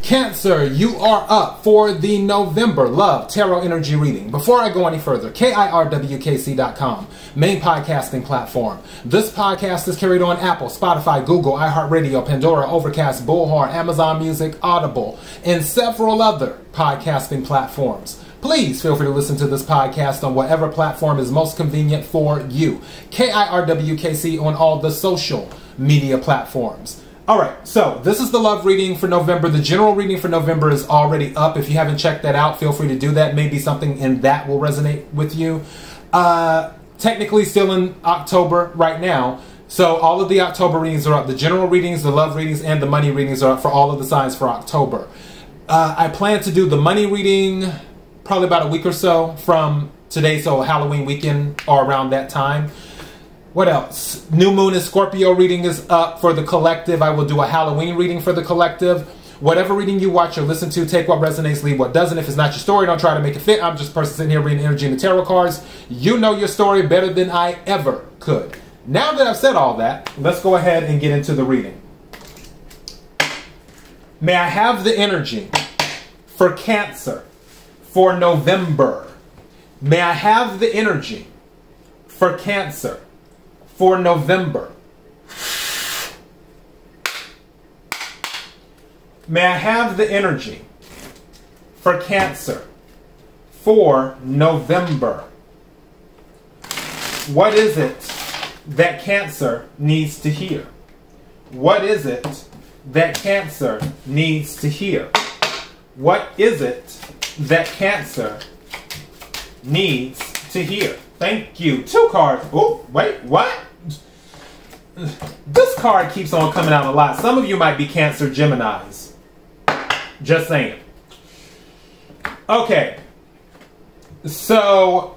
Cancer, you are up for the November Love Tarot Energy Reading. Before I go any further, KIRWKC.com, main podcasting platform. This podcast is carried on Apple, Spotify, Google, iHeartRadio, Pandora, Overcast, Bullhorn, Amazon Music, Audible, and several other podcasting platforms. Please feel free to listen to this podcast on whatever platform is most convenient for you. KIRWKC on all the social media platforms. Alright, so this is the love reading for November. The general reading for November is already up. If you haven't checked that out, feel free to do that. Maybe something in that will resonate with you. Technically still in October right now. So all of the October readings are up. The general readings, the love readings, and the money readings are up for all of the signs for October. I plan to do the money reading probably about a week or so from today, so Halloween weekend or around that time. What else? New Moon and Scorpio reading is up for the collective. I will do a Halloween reading for the collective. Whatever reading you watch or listen to, take what resonates, leave what doesn't. If it's not your story, don't try to make it fit. I'm just a person sitting here reading energy and the tarot cards. You know your story better than I ever could. Now that I've said all that, let's go ahead and get into the reading. May I have the energy for Cancer for November? May I have the energy for Cancer for November? May I have the energy for Cancer for November? What is it that Cancer needs to hear? What is it that Cancer needs to hear? What is it that Cancer needs to hear? Thank you. 2 cards. Oh, wait, what? This card keeps on coming out a lot. Some of you might be Cancer Geminis. Just saying. Okay. So,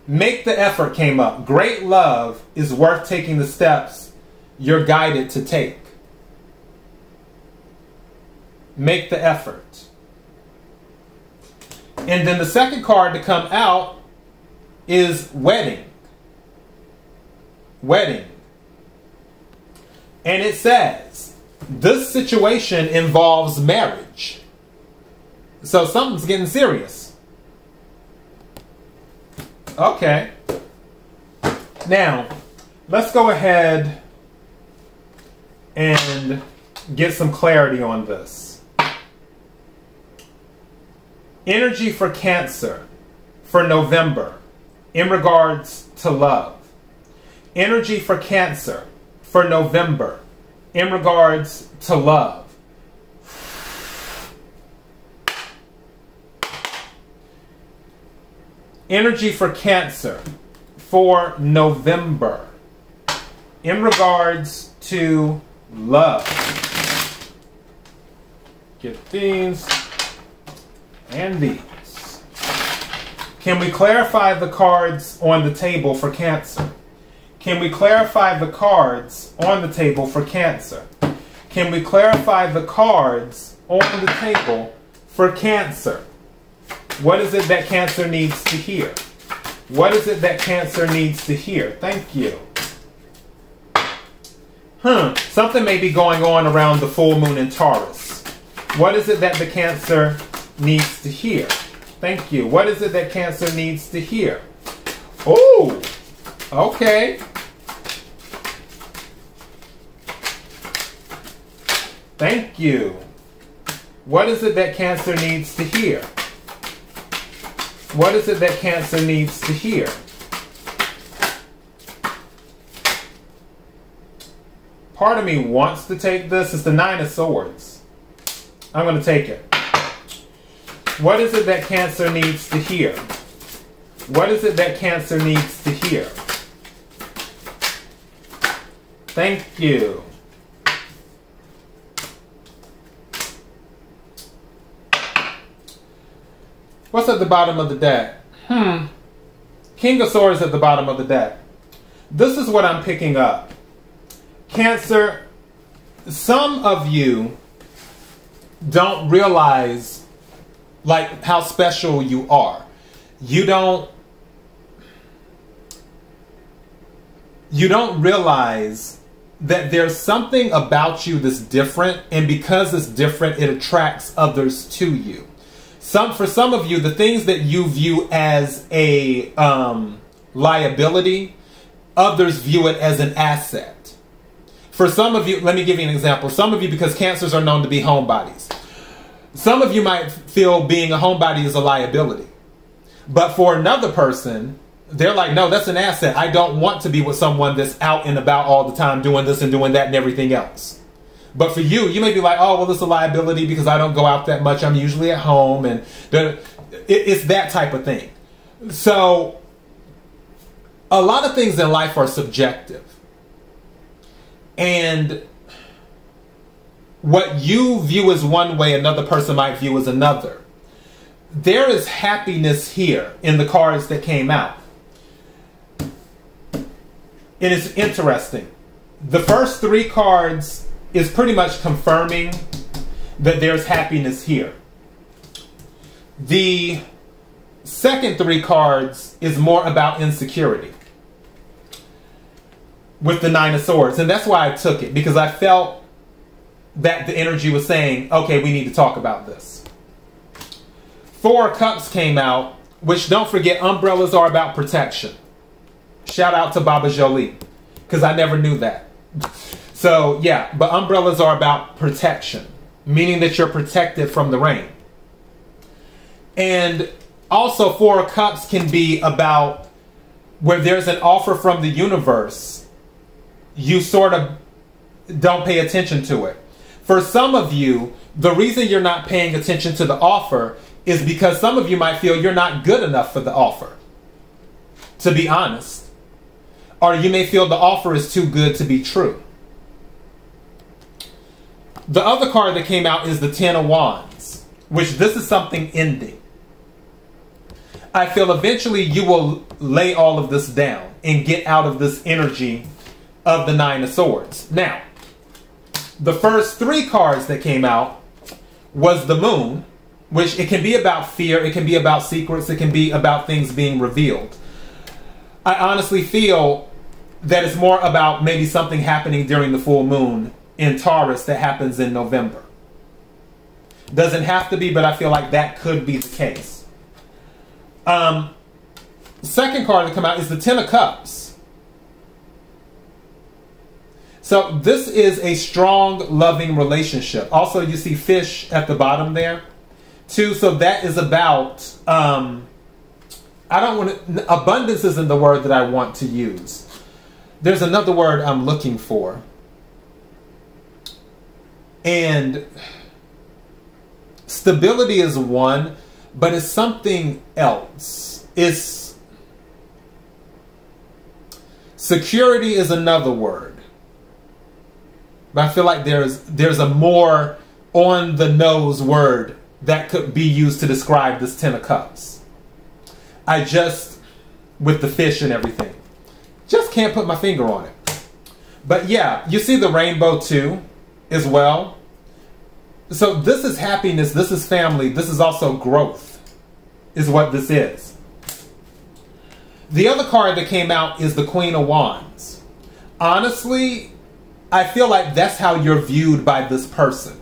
make the effort came up. Great love is worth taking the steps you're guided to take. Make the effort. And then the second card to come out is wedding. Wedding. And it says, this situation involves marriage. So something's getting serious. Okay. Now, let's go ahead and get some clarity on this. Energy for Cancer for November in regards to love. Energy for Cancer for November in regards to love. Energy for Cancer for November in regards to love. Get these and these. Can we clarify the cards on the table for Cancer? Can we clarify the cards on the table for Cancer? Can we clarify the cards on the table for Cancer? What is it that Cancer needs to hear? What is it that Cancer needs to hear? Thank you. Something may be going on around the full moon in Taurus. What is it that the Cancer needs to hear? Thank you. What is it that Cancer needs to hear? Oh, okay. Thank you. What is it that Cancer needs to hear? What is it that Cancer needs to hear? Part of me wants to take this. It's the 9 of Swords. I'm going to take it. What is it that Cancer needs to hear? What is it that Cancer needs to hear? Thank you. What's at the bottom of the deck? King of Swords at the bottom of the deck. This is what I'm picking up. Cancer, some of you don't realize like how special you are. You don't realize that there's something about you that's different, and because it's different, it attracts others to you. For some of you, the things that you view as a liability, others view it as an asset. For some of you, let me give you an example. Some of you, because cancers are known to be homebodies, some of you might feel being a homebody is a liability. But for another person, they're like, no, that's an asset. I don't want to be with someone that's out and about all the time doing this and doing that and everything else. But for you, you may be like, oh, well, it's a liability because I don't go out that much. I'm usually at home. And it's that type of thing. So a lot of things in life are subjective. And what you view as one way, another person might view as another. There is happiness here in the cards that came out. It is interesting. The first three cards is pretty much confirming that there's happiness here. The second three cards is more about insecurity with the Nine of Swords. And that's why I took it, because I felt that the energy was saying, okay, we need to talk about this. Four of Cups came out, which, don't forget, umbrellas are about protection. Shout out to Baba Jolie, because I never knew that. So, yeah, but umbrellas are about protection, meaning that you're protected from the rain. And also, Four of Cups can be about where there's an offer from the universe. You sort of don't pay attention to it. For some of you, the reason you're not paying attention to the offer is because some of you might feel you're not good enough for the offer, to be honest. Or you may feel the offer is too good to be true. The other card that came out is the Ten of Wands, which this is something ending. I feel eventually you will lay all of this down and get out of this energy of the Nine of Swords. Now, the first three cards that came out was the Moon, which it can be about fear, it can be about secrets, it can be about things being revealed. I honestly feel that it's more about maybe something happening during the full moon in Taurus that happens in November. Doesn't have to be, but I feel like that could be the case. Second card that come out is the Ten of Cups. So this is a strong, loving relationship. Also, you see fish at the bottom there, too. So that is about, abundance isn't the word that I want to use. There's another word I'm looking for. And stability is one, but it's something else. It's security is another word. But I feel like there's a more on the nose word that could be used to describe this Ten of Cups. With the fish and everything, just can't put my finger on it. But yeah, you see the rainbow too, as well. So this is happiness, this is family, this is also growth, is what this is. The other card that came out is the Queen of Wands. Honestly, I feel like that's how you're viewed by this person.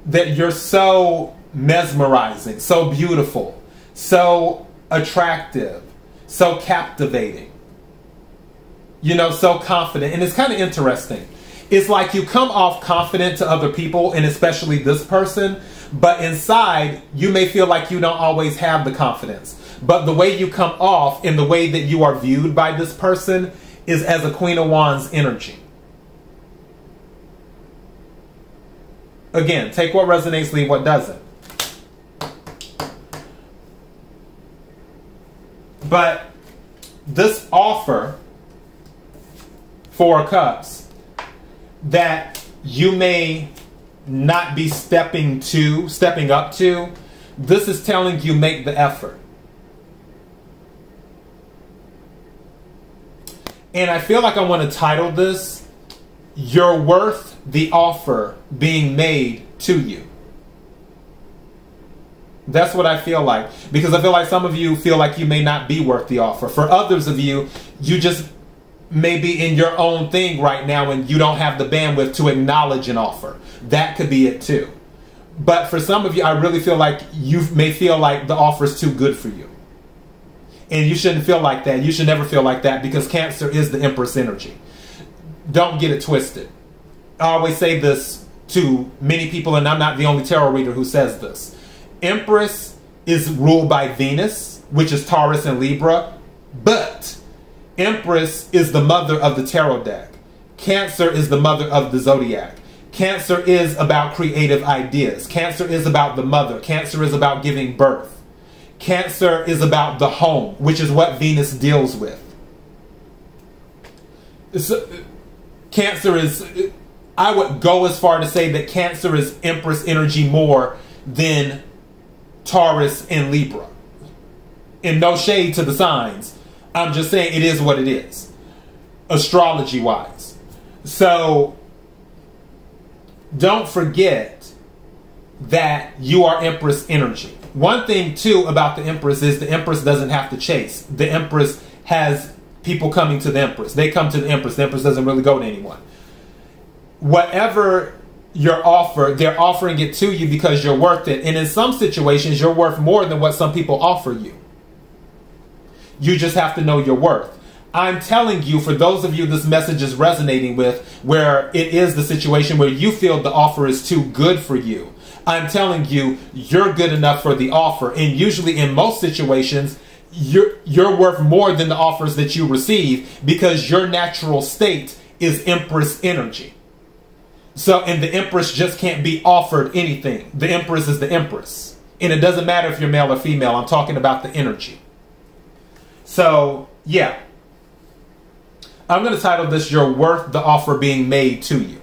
That you're so mesmerizing, so beautiful, so attractive, so captivating, you know, so confident. And it's kind of interesting. It's like you come off confident to other people, and especially this person, but inside you may feel like you don't always have the confidence. But the way you come off and the way that you are viewed by this person is as a Queen of Wands energy. Again, take what resonates, leave what doesn't. But this offer, Four of Cups, that you may not be stepping up to, this is telling you make the effort. And I feel like I want to title this, You're Worth the Offer Being Made to You. That's what I feel like. Because I feel like some of you feel like you may not be worth the offer. For others of you, you just may be in your own thing right now and you don't have the bandwidth to acknowledge an offer. That could be it too. But for some of you, I really feel like you may feel like the offer is too good for you. And you shouldn't feel like that. You should never feel like that, because Cancer is the Empress energy. Don't get it twisted. I always say this to many people, and I'm not the only tarot reader who says this. Empress is ruled by Venus, which is Taurus and Libra, but Empress is the mother of the tarot deck. Cancer is the mother of the zodiac. Cancer is about creative ideas. Cancer is about the mother. Cancer is about giving birth. Cancer is about the home, which is what Venus deals with. So, Cancer is, I would go as far to say that Cancer is Empress energy more than Taurus and Libra. And no shade to the signs. I'm just saying it is what it is, astrology-wise. So, don't forget that you are Empress energy. One thing, too, about the Empress is the Empress doesn't have to chase. The Empress has people coming to the Empress. They come to the Empress. The Empress doesn't really go to anyone. Whatever your offer, they're offering it to you because you're worth it. And in some situations, you're worth more than what some people offer you. You just have to know your worth. I'm telling you, for those of you this message is resonating with, where it is the situation where you feel the offer is too good for you, I'm telling you, you're good enough for the offer. And usually in most situations, you're worth more than the offers that you receive, because your natural state is Empress energy. So, and the Empress just can't be offered anything. The Empress is the Empress. And it doesn't matter if you're male or female. I'm talking about the energy. So, yeah. I'm going to title this, You're Worth the Offer Being Made to You.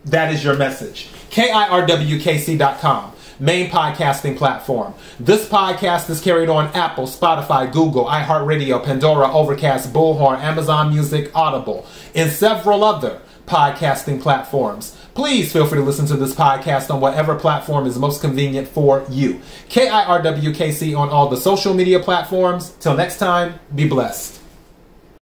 That is your message. KIRWKC.com, main podcasting platform. This podcast is carried on Apple, Spotify, Google, iHeartRadio, Pandora, Overcast, Bullhorn, Amazon Music, Audible, and several other podcasting platforms. Please feel free to listen to this podcast on whatever platform is most convenient for you. KIRWKC on all the social media platforms. Till next time, be blessed.